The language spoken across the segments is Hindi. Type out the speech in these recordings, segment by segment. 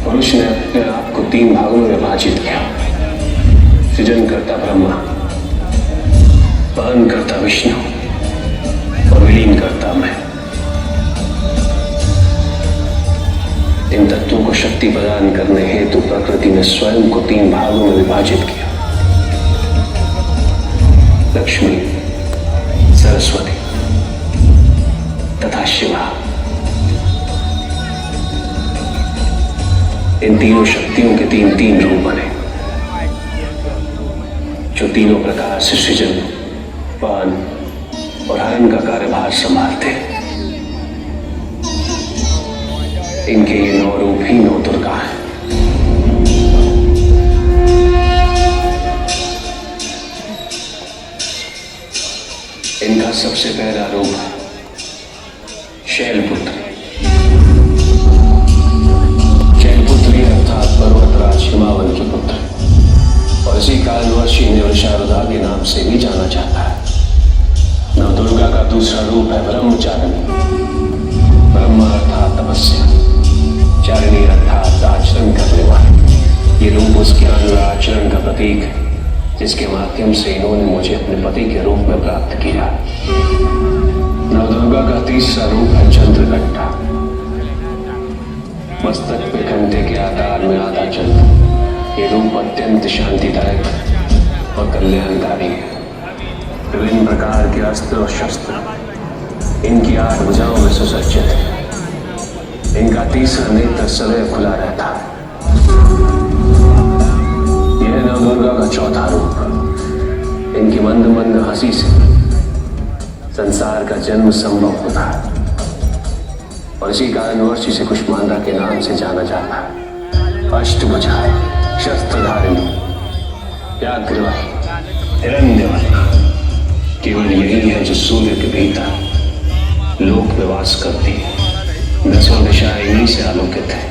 पुरुष ने अपने आप को 3 भागों में विभाजित किया। सृजन करता ब्रह्मा, पालन करता विष्णु और विलीन करता मैं। इन तत्वों को शक्ति प्रदान करने हेतु प्रकृति ने स्वयं को 3 भागों में विभाजित किया। लक्ष्मी, सरस्वती तथा शिवा। इन तीनों शक्तियों के 3 रूप बने, जो तीनों प्रकार से सृजन, पान और हरण का कार्यभार संभालते। इनके ये 9 रूप ही 9 दुर्गा हैं। इनका सबसे पहला रूप है शैलपुत्री। शैलपुत्री अर्थात पर्वतराज हिमावन की पुत्र, और इसी कालवर्षी शारदा के नाम से भी जाना जाता है। नवदुर्गा का दूसरा रूप है ब्रह्मचारिणी। ब्रह्म अर्थात तपस्या, चारिणी अर्थात आचरण करने वाले। ये रूप उस ज्ञान और आचरण का प्रतीक है जिसके माध्यम से इन्होंने मुझे अपने पति के रूप में प्राप्त किया। नवदुर्गा का तीसरा रूप है चंद्रघंटा। मस्तक पे घंटे के आकार में आधा चंद्र। ये रूप अत्यंत शांतिदायक और कल्याणकारी है। विभिन्न प्रकार के अस्त्र और शस्त्र इनकी 8 भुजाओं में सुसज्जित है। इनका तीसरा नेत्र सदैव खुला रहता है। यह नवदुर्गा का चौथा रूप। इनकी मंद मंद हंसी से संसार का जन्म संभव होता है, और इसी कारणवर्षी से कुष्मांडा के नाम से जाना जाता है। अष्टभुजाएं, शस्त्रधारिणी, व्याघ्रवाही, हिरण्यवाही केवल यही है जो सूर्य के भीतर लोक में वास करती है। 10 दिशाएं इन्हीं से आलोकित है।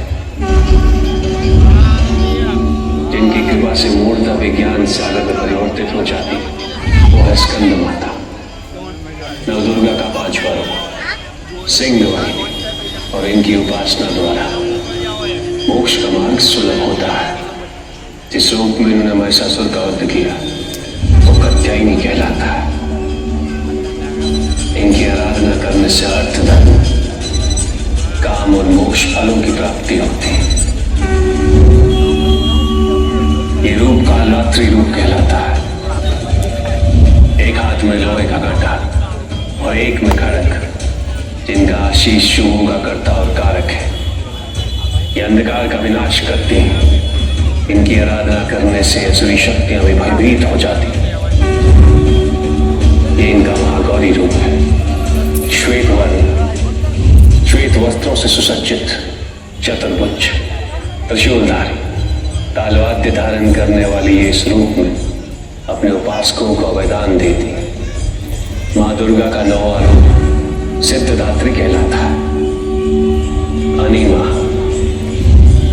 जिनकी कृपा से मूर्ता विज्ञान सागर में परिवर्तित हो जाती है, वो है स्कंद माता। नवदुर्गा का 5वां रूप सिंहवाहिनी, और इनकी उपासना द्वारा मोक्ष का मार्ग सुलभ होता है। जिस रूप में इन्होंने महिषासुर का वध किया वो कात्यायनी कहलाता है। इनकी आराधना करने से अर्थ, धर्म, काम और मोक्ष फलों की प्राप्ति होती है। ये रूप कालरात्रि रूप कहलाता है। एक हाथ में लोहे का गड्ढा और एक में खड़ग, जिनका आशीष शुभों का कर्ता और कारक है। ये अंधकार का विनाश करती हैं। इनकी आराधना करने से असुरी शक्तियां भी भयभीत हो जाती हैं। ये इनका महागौरी रूप है। श्वेत वर्ण, श्वेत वस्त्रों से सुसज्जित, चतुर्भुज, त्रिशूलधारी, तालवाद्य धारण करने वाली ये इस रूप में अपने उपासकों को वरदान देती है। माँ दुर्गा का 9वां रूप सिद्धदात्री कहलाता है। अनिमा,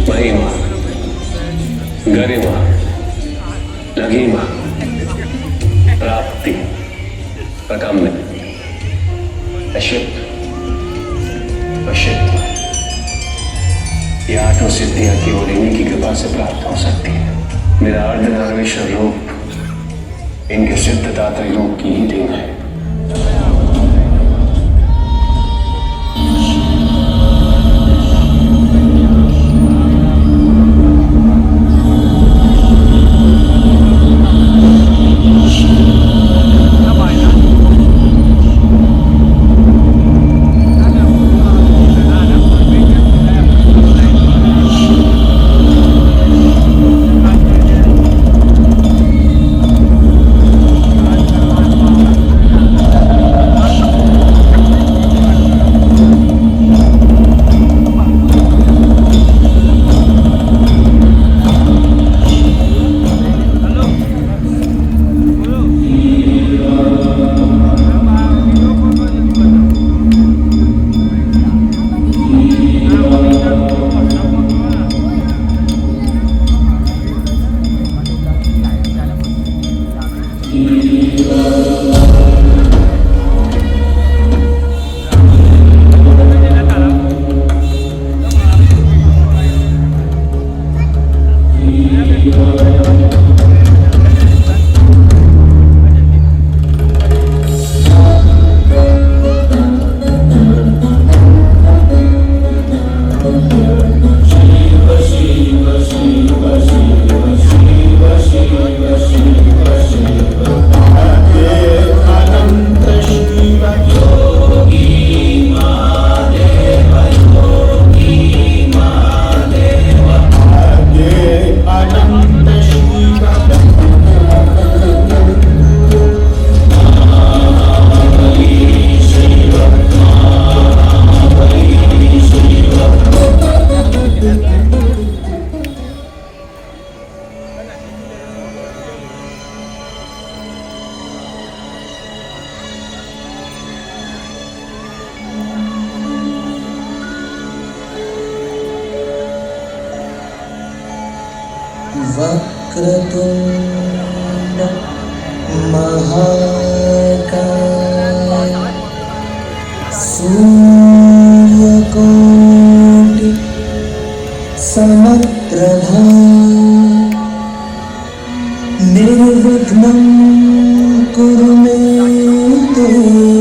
महिमा, गरिमा, लघिमा, प्राप्ति, प्रकम्य, अशुद्ध, अशुद्ध। ये 8 सिद्धियां केवल इन्हीं की कृपा से प्राप्त हो सकती है। मेरा अर्धनारीश्वर रूप इनके सिद्धदात्री रूप की ही देन है। वक्रतुंड महाकाय सूर्यकोटि समप्रभा निर्विघ्नं कुरु मे देव